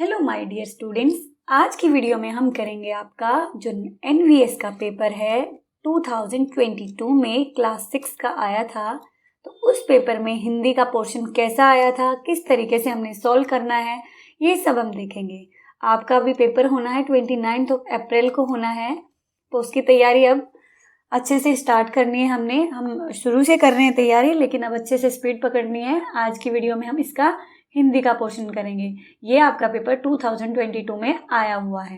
Hello my dear students, आज की video में हम करेंगे आपका जो एनवीएस का पेपर है 2022 में क्लास 6 का आया था। तो उस पेपर में हिंदी का पोर्शन कैसा आया था, किस तरीके से हमने सॉल्व करना है, ये सब हम देखेंगे। आपका भी पेपर होना है 29 अप्रैल को होना है, तो उसकी तैयारी अब अच्छे से स्टार्ट करनी है। हम शुरू से कर रहे हैं तैयारी, लेकिन अब अच्छे से स्पीड पकड़नी है। आज की वीडियो में हम इसका हिंदी का पोर्शन करेंगे। ये आपका पेपर 2022 में आया हुआ है।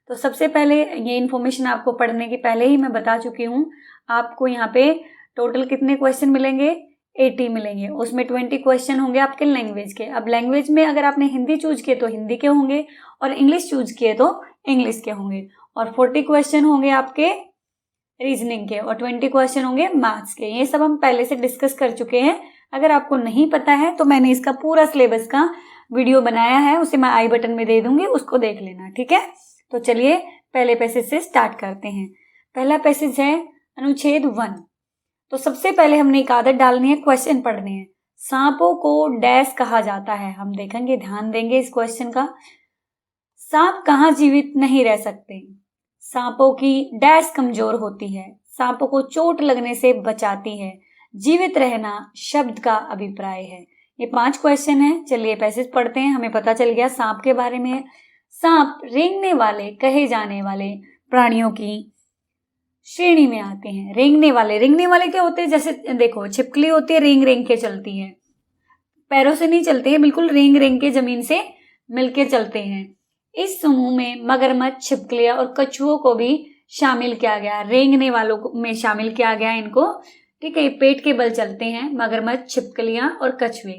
तो सबसे पहले ये इन्फॉर्मेशन आपको पढ़ने के पहले ही मैं बता चुकी हूँ। आपको यहाँ पे टोटल कितने क्वेश्चन मिलेंगे? 80 मिलेंगे। उसमें 20 क्वेश्चन होंगे आपके लैंग्वेज के। अब लैंग्वेज में अगर आपने हिंदी चूज किए तो हिंदी के होंगे, और इंग्लिश चूज किए तो इंग्लिश के होंगे। और 40 क्वेश्चन होंगे आपके रीजनिंग के, और 20 क्वेश्चन होंगे मैथ्स के। ये सब हम पहले से डिस्कस कर चुके हैं। अगर आपको नहीं पता है तो मैंने इसका पूरा सिलेबस का वीडियो बनाया है, उसे मैं आई बटन में दे दूंगी, उसको देख लेना, ठीक है। तो चलिए पहले पैसेज से स्टार्ट करते हैं। पहला पैसेज है अनुच्छेद 1। तो सबसे पहले हमने एक आदत डालनी है, क्वेश्चन पढ़ने हैं। सांपों को डैश कहा जाता है, हम देखेंगे, ध्यान देंगे इस क्वेश्चन का। सांप कहाँ जीवित नहीं रह सकते? सांपों की डैश कमजोर होती है, सांपों को चोट लगने से बचाती है, जीवित रहना शब्द का अभिप्राय है। ये 5 क्वेश्चन है। चलिए पैसेज पढ़ते हैं। हमें पता चल गया सांप के बारे में। सांप रेंगने वाले कहे जाने वाले प्राणियों की श्रेणी में आते हैं। रेंगने वाले क्या होते हैं? जैसे देखो, छिपकली होती है, रेंग रेंग के चलती है, पैरों से नहीं चलते हैं, बिल्कुल रेंग रेंग के जमीन से मिलके चलते हैं। इस समूह में मगरमच्छ, छिपकलियां और कछुओं को भी शामिल किया गया। रेंगने वालों में शामिल किया गया इनको, ठीक है। ये पेट के बल चलते हैं, मगरमच्छ, छिपकलियां और कछुए।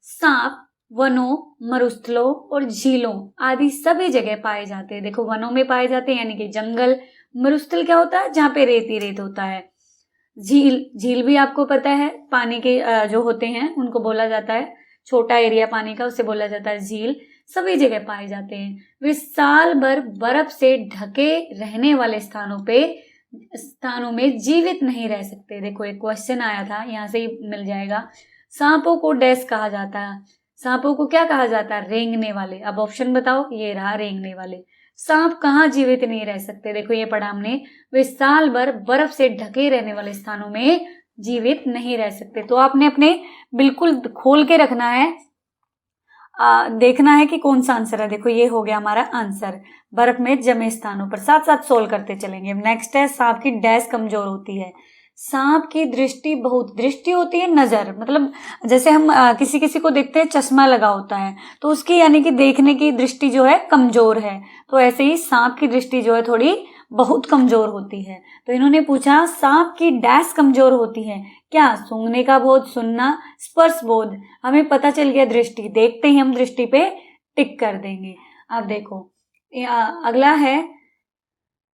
सांप वनों, मरुस्थलों और झीलों आदि सभी जगह पाए जाते हैं। देखो, वनों में पाए जाते हैं यानी कि जंगल। मरुस्थल क्या होता है? जहाँ पे रेत ही रेत होता है। झील भी आपको पता है, पानी के जो होते हैं उनको बोला जाता है, छोटा एरिया पानी का, उसे बोला जाता है झील। सभी जगह पाए जाते हैं। वे साल भर बर्फ से ढके रहने वाले स्थानों में जीवित नहीं रह सकते। देखो, एक क्वेश्चन आया था, यहाँ से ही मिल जाएगा। सांपों को डैश कहा जाता है, सांपों को क्या कहा जाता है? रेंगने वाले। अब ऑप्शन बताओ। ये रहा रेंगने वाले। सांप कहाँ जीवित नहीं रह सकते? देखो, ये पढ़ा हमने, वे साल भर बर्फ से ढके रहने वाले स्थानों में जीवित नहीं रह सकते। तो आपने अपने बिल्कुल खोल के रखना है, देखना है कि कौन सा आंसर है। देखो, ये हो गया हमारा आंसर, बर्फ में जमे स्थानों पर। साथ साथ सोल्व करते चलेंगे। नेक्स्ट है, सांप की डैश कमजोर होती है। सांप की दृष्टि होती है, नजर, मतलब जैसे हम किसी किसी को देखते हैं चश्मा लगा होता है, तो उसकी यानी कि देखने की दृष्टि जो है कमजोर है। तो ऐसे ही सांप की दृष्टि जो है थोड़ी बहुत कमजोर होती है। तो इन्होंने पूछा सांप की डैश कमजोर होती है। क्या? सूंघने का बोध, सुनना, स्पर्श बोध। हमें पता चल गया दृष्टि, देखते ही हम दृष्टि पे टिक कर देंगे। अब देखो, अगला है,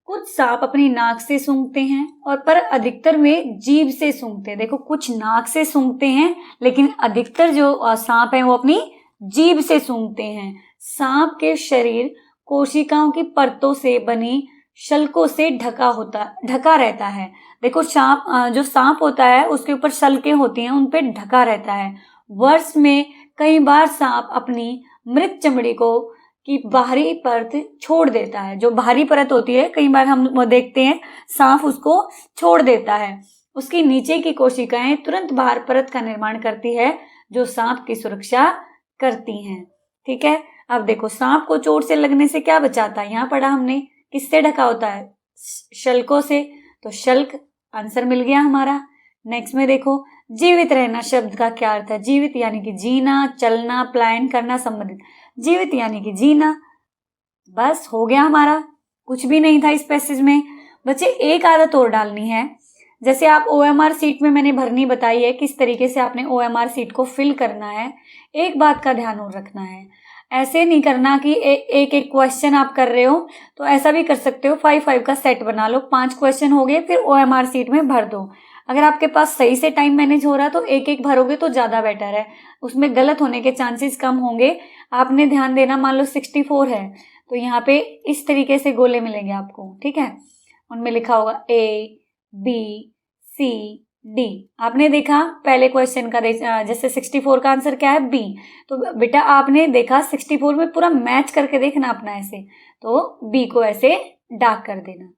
कुछ सांप अपनी नाक से सूंघते हैं और पर अधिकतर वे जीभ से सूंघते हैं। देखो, कुछ नाक से सूंघते हैं, लेकिन अधिकतर जो सांप हैं वो अपनी जीभ से सूंघते हैं। सांप के शरीर कोशिकाओं की परतों से बनी शल्कों से ढका रहता है। देखो, जो सांप होता है उसके ऊपर शल्कें होती हैं, उन पे ढका रहता है। वर्ष में कई बार सांप अपनी मृत चमड़ी की बाहरी परत छोड़ देता है। जो बाहरी परत होती है, कई बार हम देखते हैं सांप उसको छोड़ देता है। उसकी नीचे की कोशिकाएं तुरंत बाहर परत का निर्माण करती है, जो सांप की सुरक्षा करती हैं, ठीक है। अब देखो, सांप को चोट से लगने से क्या बचाता है? यहाँ पढ़ा हमने, किससे ढका होता है? शल्कों से। तो शल्क आंसर मिल गया हमारा। नेक्स्ट में देखो, जीवित रहना शब्द का क्या अर्थ है? जीवित यानी कि जीना, चलना, पलायन करना संबंधित। जीवित यानी कि जीना। बस हो गया हमारा, कुछ भी नहीं था इस पैसेज में। बच्चे, एक आदत और डालनी है। जैसे आप ओएमआर सीट में मैंने भरनी बताई है, किस तरीके से आपने ओएमआर सीट को फिल करना है। एक बात का ध्यान और रखना है, ऐसे नहीं करना कि एक एक क्वेश्चन आप कर रहे हो। तो ऐसा भी कर सकते हो, 5-5 का सेट बना लो, 5 क्वेश्चन हो गए, फिर ओएमआर सीट में भर दो। अगर आपके पास सही से टाइम मैनेज हो रहा है तो एक एक भरोगे तो ज्यादा बेटर है, उसमें गलत होने के चांसेस कम होंगे। आपने ध्यान देना, मान लो 64 है तो यहाँ पे इस तरीके से गोले मिलेंगे आपको, ठीक है। उनमें लिखा होगा A, B, C, डी। आपने देखा पहले क्वेश्चन का जैसे 64 का आंसर क्या है, बी। तो बेटा आपने देखा 64 में पूरा मैच करके देखना अपना ऐसे, तो बी को ऐसे डार्क कर देना।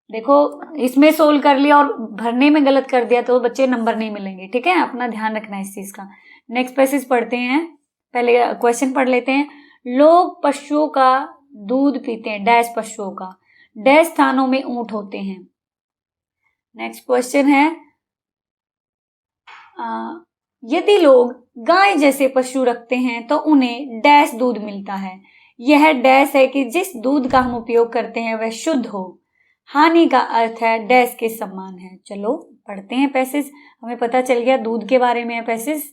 देखो इसमें सोल्व कर लिया और भरने में गलत कर दिया तो बच्चे नंबर नहीं मिलेंगे, ठीक है, अपना ध्यान रखना है इस चीज का। नेक्स्ट पैसेज पढ़ते हैं, पहले क्वेश्चन पढ़ लेते हैं। लोग पशुओं का दूध पीते हैं, डैश पशुओं का, डैश स्थानों में ऊंट होते हैं। नेक्स्ट क्वेश्चन है, यदि लोग गाय जैसे पशु रखते हैं तो उन्हें डैश दूध मिलता है। यह डैश है कि जिस दूध का हम उपयोग करते हैं वह शुद्ध हो। हानि का अर्थ है डैश के समान है। चलो पढ़ते हैं पैसेज, हमें पता चल गया दूध के बारे में है पैसेज।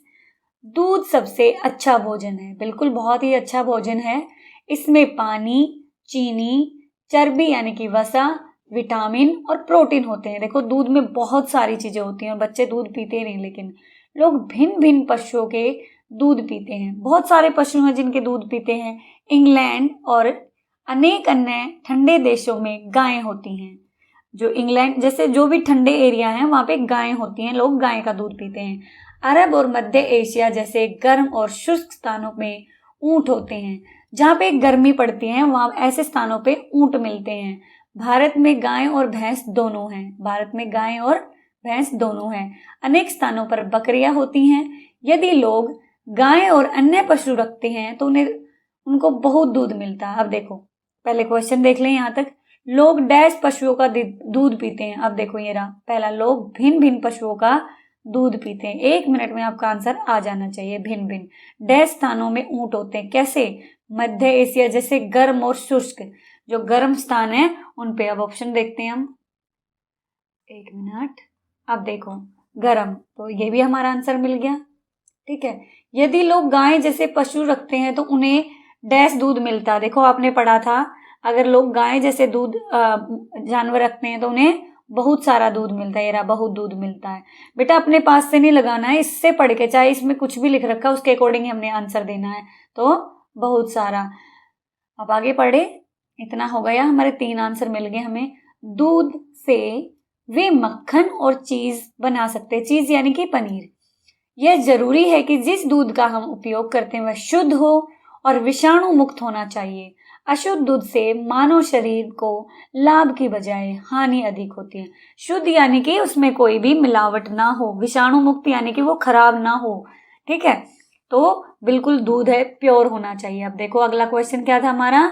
दूध सबसे अच्छा भोजन है, बिल्कुल बहुत ही अच्छा भोजन है। इसमें पानी, चीनी, चर्बी यानी कि वसा, विटामिन और प्रोटीन होते हैं। देखो दूध में बहुत सारी चीजें होती हैं और बच्चे दूध पीते नहीं, लेकिन लोग भिन्न भिन्न पशुओं के दूध पीते हैं। बहुत सारे पशु हैं जिनके दूध पीते हैं। इंग्लैंड और अनेक अन्य ठंडे देशों में गायें होती हैं। जो इंग्लैंड जैसे जो भी ठंडे एरिया हैं वहां पे गायें होती हैं, लोग गाय का दूध पीते हैं। अरब और मध्य एशिया जैसे गर्म और शुष्क स्थानों में ऊंट होते हैं। जहाँ पे गर्मी पड़ती है वहां ऐसे स्थानों पे ऊंट मिलते हैं। भारत में गाय और भैंस दोनों हैं, भारत में गाय और भैंस दोनों हैं। अनेक स्थानों पर बकरियां होती हैं। यदि लोग गाय और अन्य पशु रखते हैं तो उनको बहुत दूध मिलता है। अब देखो पहले क्वेश्चन देख लें यहाँ तक, लोग डैश पशुओं का दूध पीते हैं। अब देखो ये रहा पहला, लोग भिन्न भिन्न पशुओं का दूध पीते हैं। 1 मिनट में आपका आंसर आ जाना चाहिए। भिन्न भिन्न डैश स्थानों में ऊंट होते हैं, कैसे? मध्य एशिया जैसे गर्म और शुष्क, जो गर्म स्थान है उन पे। अब ऑप्शन देखते हैं हम, 1 मिनट। अब देखो गर्म, तो ये भी हमारा आंसर मिल गया, ठीक है। यदि लोग गाय जैसे पशु रखते हैं तो उन्हें डैश दूध मिलता है। देखो आपने पढ़ा था अगर लोग गाय जैसे दूध जानवर रखते हैं तो उन्हें बहुत सारा दूध मिलता है। ये रहा बहुत दूध मिलता है। बेटा अपने पास से नहीं लगाना है, इससे पढ़ के, चाहे इसमें कुछ भी लिख रखा है उसके अकॉर्डिंग हमने आंसर देना है। तो बहुत सारा। अब आगे पढ़े, इतना हो गया, हमारे 3 आंसर मिल गए हमें। दूध से वे मक्खन और चीज बना सकते हैं, चीज यानी कि पनीर। यह जरूरी है कि जिस दूध का हम उपयोग करते हैं वह शुद्ध हो और विषाणु मुक्त होना चाहिए। अशुद्ध दूध से मानव शरीर को लाभ की बजाय हानि अधिक होती है। शुद्ध यानी कि उसमें कोई भी मिलावट ना हो, विषाणु मुक्त यानी कि वो खराब ना हो, ठीक है। तो बिल्कुल दूध है, प्योर होना चाहिए। अब देखो अगला क्वेश्चन क्या था हमारा,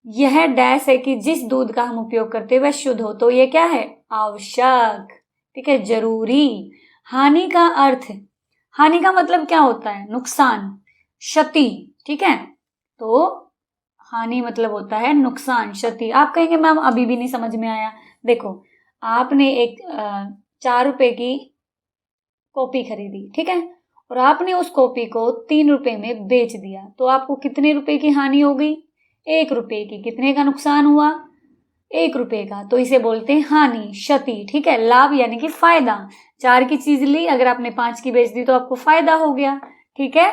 यह डैश है कि जिस दूध का हम उपयोग करते हैं वह शुद्ध हो। तो ये क्या है? आवश्यक, ठीक है, जरूरी। हानि का अर्थ, हानि का मतलब क्या होता है? नुकसान, क्षति, ठीक है। तो हानि मतलब होता है नुकसान, क्षति। आप कहेंगे मैम अभी भी नहीं समझ में आया। देखो आपने एक 4 रुपए की कॉपी खरीदी, ठीक है, और आपने उस कॉपी को 3 रुपए में बेच दिया, तो आपको कितने रुपए की हानि हो गई? 1 रुपए की। कितने का नुकसान हुआ? 1 रुपए का। तो इसे बोलते हैं हानि, क्षति, ठीक है। लाभ यानी कि फायदा। 4 की चीज ली, अगर आपने 5 की बेच दी तो आपको फायदा हो गया, ठीक है।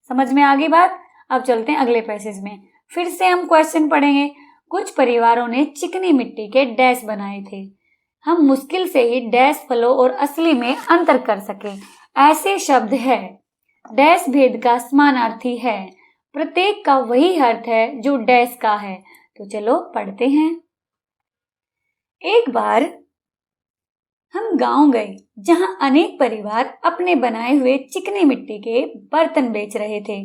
समझ में आ गई बात? अब चलते हैं अगले पैसेज में। फिर से हम क्वेश्चन पढ़ेंगे। कुछ परिवारों ने चिकनी मिट्टी के डैश बनाए थे। हम मुश्किल से ही डैश फलों और असली में अंतर कर सके। ऐसे शब्द है, डैश भेद का समानार्थी है, प्रत्येक का वही अर्थ है जो डैश का है। तो चलो पढ़ते हैं। एक बार हम गांव गए जहां अनेक परिवार अपने बनाए हुए चिकनी मिट्टी के बर्तन बेच रहे थे।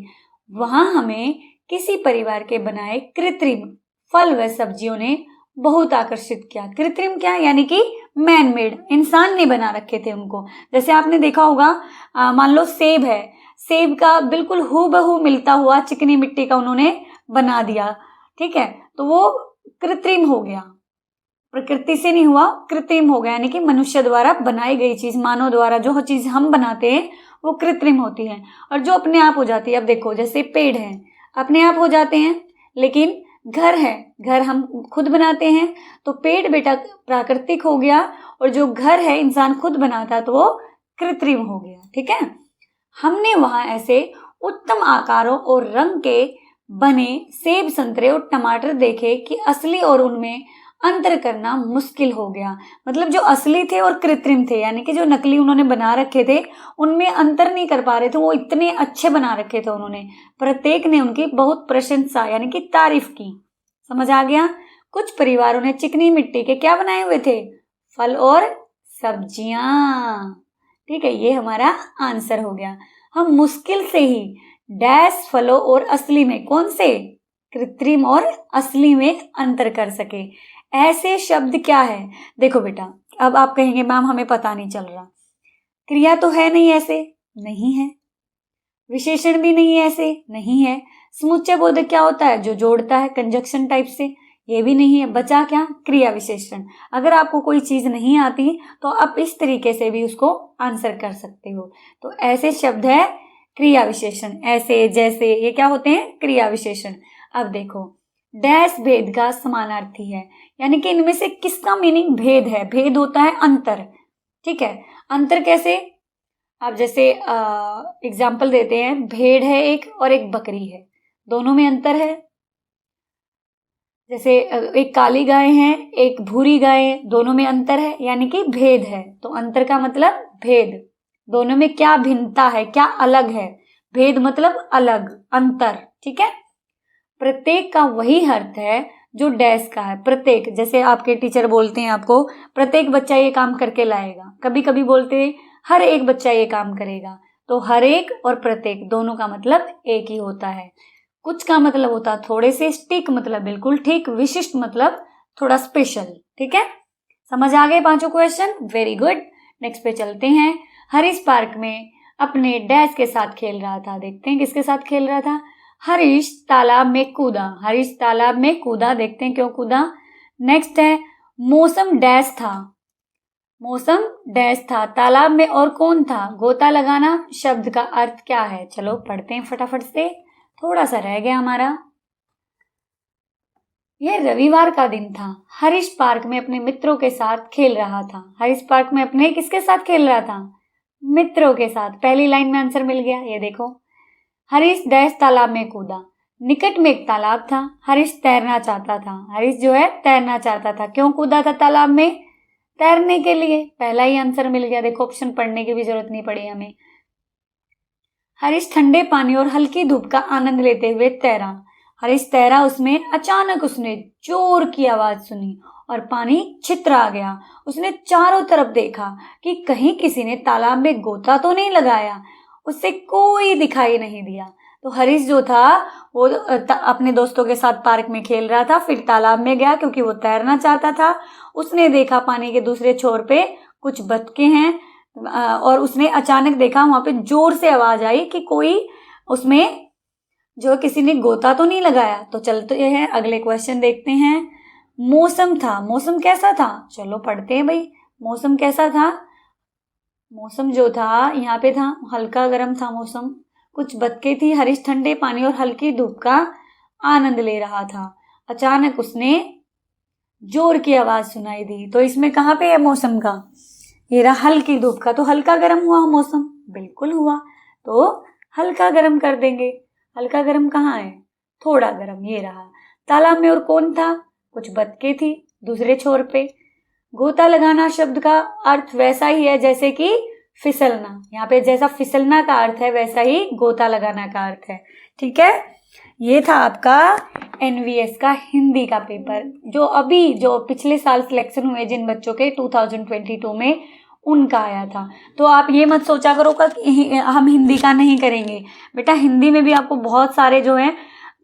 वहां हमें किसी परिवार के बनाए कृत्रिम फल व सब्जियों ने बहुत आकर्षित किया। कृत्रिम क्या? यानी कि मैन मेड, इंसान ने बना रखे थे उनको। जैसे आपने देखा होगा, मान लो सेब है, सेब का बिल्कुल हूबहू मिलता हुआ चिकनी मिट्टी का उन्होंने बना दिया, ठीक है। तो वो कृत्रिम हो गया, प्रकृति से नहीं हुआ, कृत्रिम हो गया, यानी कि मनुष्य द्वारा बनाई गई चीज, मानव द्वारा जो चीज हम बनाते हैं वो कृत्रिम होती है और जो अपने आप हो जाती है। अब देखो जैसे पेड़ है, अपने आप हो जाते हैं, लेकिन घर है, घर हम खुद बनाते हैं। तो पेड़ बेटा प्राकृतिक हो गया और जो घर है इंसान खुद बनाता तो वो कृत्रिम हो गया, ठीक है। हमने वहां ऐसे उत्तम आकारों और रंग के बने सेब, संतरे और टमाटर देखे कि असली और उनमें अंतर करना मुश्किल हो गया। मतलब जो असली थे और कृत्रिम थे, यानी कि जो नकली उन्होंने बना रखे थे उनमें अंतर नहीं कर पा रहे थे, वो इतने अच्छे बना रखे थे उन्होंने। प्रत्येक ने उनकी बहुत प्रशंसा यानी कि तारीफ की। समझ आ गया। कुछ परिवारों ने चिकनी मिट्टी के क्या बनाए हुए थे? फल और सब्जियां। ठीक है, ये हमारा आंसर हो गया। हम मुश्किल से ही डैश फलों और असली में, कौन से? कृत्रिम और असली में अंतर कर सके। ऐसे शब्द क्या है? देखो बेटा, अब आप कहेंगे मैम हमें पता नहीं चल रहा। क्रिया तो है नहीं ऐसे, नहीं है। विशेषण भी नहीं है ऐसे, नहीं है। समुच्चय बोधक क्या होता है? जो जोड़ता है, कंजक्शन टाइप से, ये भी नहीं है। बचा क्या? क्रिया विशेषण। अगर आपको कोई चीज नहीं आती तो आप इस तरीके से भी उसको आंसर कर सकते हो। तो ऐसे शब्द है क्रिया विशेषण, ऐसे, जैसे, ये क्या होते हैं? क्रिया विशेषण। अब देखो, डैश भेद का समानार्थी है, यानी कि इनमें से किसका मीनिंग भेद है? भेद होता है अंतर। ठीक है, अंतर कैसे? आप जैसे एग्जाम्पल देते हैं, भेड़ है एक और एक बकरी है, दोनों में अंतर है। जैसे एक काली गाय है एक भूरी गाय है, दोनों में अंतर है, यानी कि भेद है। तो अंतर का मतलब भेद। दोनों में क्या भिन्नता है, क्या अलग है? भेद मतलब अलग, अंतर। ठीक है। प्रत्येक का वही अर्थ है जो डैश का है। प्रत्येक, जैसे आपके टीचर बोलते हैं आपको प्रत्येक बच्चा ये काम करके लाएगा, कभी कभी बोलते हैं हर एक बच्चा ये काम करेगा। तो हर एक और प्रत्येक दोनों का मतलब एक ही होता है। कुछ का मतलब होता है थोड़े से, स्टिक मतलब बिल्कुल ठीक, विशिष्ट मतलब थोड़ा स्पेशल। ठीक है, समझ आ गए पांचों क्वेश्चन? Very good. नेक्स्ट पे चलते हैं। हरीश पार्क में अपने डैश के साथ खेल रहा था। देखते हैं किसके साथ खेल रहा था। हरीश तालाब में कूदा। हरीश तालाब में कूदा, देखते हैं क्यों कूदा। नेक्स्ट है मौसम डैश था। मौसम डैश था। तालाब में और कौन था? गोता लगाना शब्द का अर्थ क्या है? चलो पढ़ते हैं फटाफट से, थोड़ा सा रह गया हमारा। यह रविवार का दिन था। हरीश पार्क में अपने मित्रों के साथ खेल रहा था। हरीश पार्क में अपने किसके साथ खेल रहा था? मित्रों के साथ। पहली लाइन में आंसर मिल गया, ये देखो। हरीश डैश तालाब में कूदा। निकट में एक तालाब था। हरीश तैरना चाहता था। हरीश जो है तैरना चाहता था। क्यों कूदा था तालाब में? तैरने के लिए। पहला ही आंसर मिल गया। देखो, ऑप्शन पढ़ने की भी जरूरत नहीं पड़ी हमें। हरीश ठंडे पानी और हल्की धूप का आनंद लेते हुए तैरा। हरीश तैरा, उसमें अचानक उसने जोर की आवाज सुनी और पानी छितरा गया। उसने चारों तरफ देखा कि कहीं किसी ने तालाब में गोता तो नहीं लगाया। उससे कोई दिखाई नहीं दिया। तो हरीश जो था वो अपने दोस्तों के साथ पार्क में खेल रहा था, फिर तालाब में गया क्योंकि वो तैरना चाहता था। उसने देखा पानी के दूसरे छोर पे कुछ बतखे हैं और उसने अचानक देखा वहां पे जोर से आवाज आई कि कोई उसमें जो किसी ने गोता तो नहीं लगाया। तो चलते हैं अगले क्वेश्चन देखते हैं। मौसम था। मौसम कैसा था? चलो पढ़ते हैं भाई। मौसम कैसा था? मौसम जो था यहाँ पे था हल्का गर्म था मौसम। कुछ बतखें थी। हरीश ठंडे पानी और हल्की धूप का आनंद ले रहा था। अचानक उसने जोर की आवाज सुनाई दी। तो इसमें कहाँ पे है मौसम का? ये रहा हल्की धूप का। तो हल्का गर्म हुआ मौसम? बिल्कुल हुआ। तो हल्का गर्म कर देंगे। हल्का गर्म कहाँ है? थोड़ा गर्म, ये रहा। तालाब में और कौन था? कुछ बतखें थी दूसरे छोर पे। गोता लगाना शब्द का अर्थ वैसा ही है जैसे कि फिसलना। यहाँ पे जैसा फिसलना का अर्थ है वैसा ही गोता लगाना का अर्थ है। ठीक है, ये था आपका एनवीएस का हिंदी का पेपर, जो पिछले साल सिलेक्शन हुए जिन बच्चों के 2022 में, उनका आया था। तो आप ये मत सोचा करो कि हम हिंदी का नहीं करेंगे। बेटा हिंदी में भी आपको बहुत सारे जो है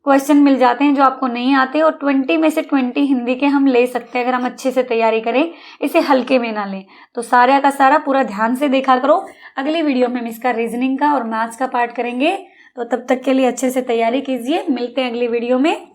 क्वेश्चन मिल जाते हैं जो आपको नहीं आते, और 20 में से 20 हिंदी के हम ले सकते हैं अगर हम अच्छे से तैयारी करें, इसे हल्के में ना लें। तो सारा का सारा पूरा ध्यान से देखा करो। अगली वीडियो में हम इसका रीजनिंग का और मैथ्स का पार्ट करेंगे। तो तब तक के लिए अच्छे से तैयारी कीजिए। मिलते हैं अगली वीडियो में।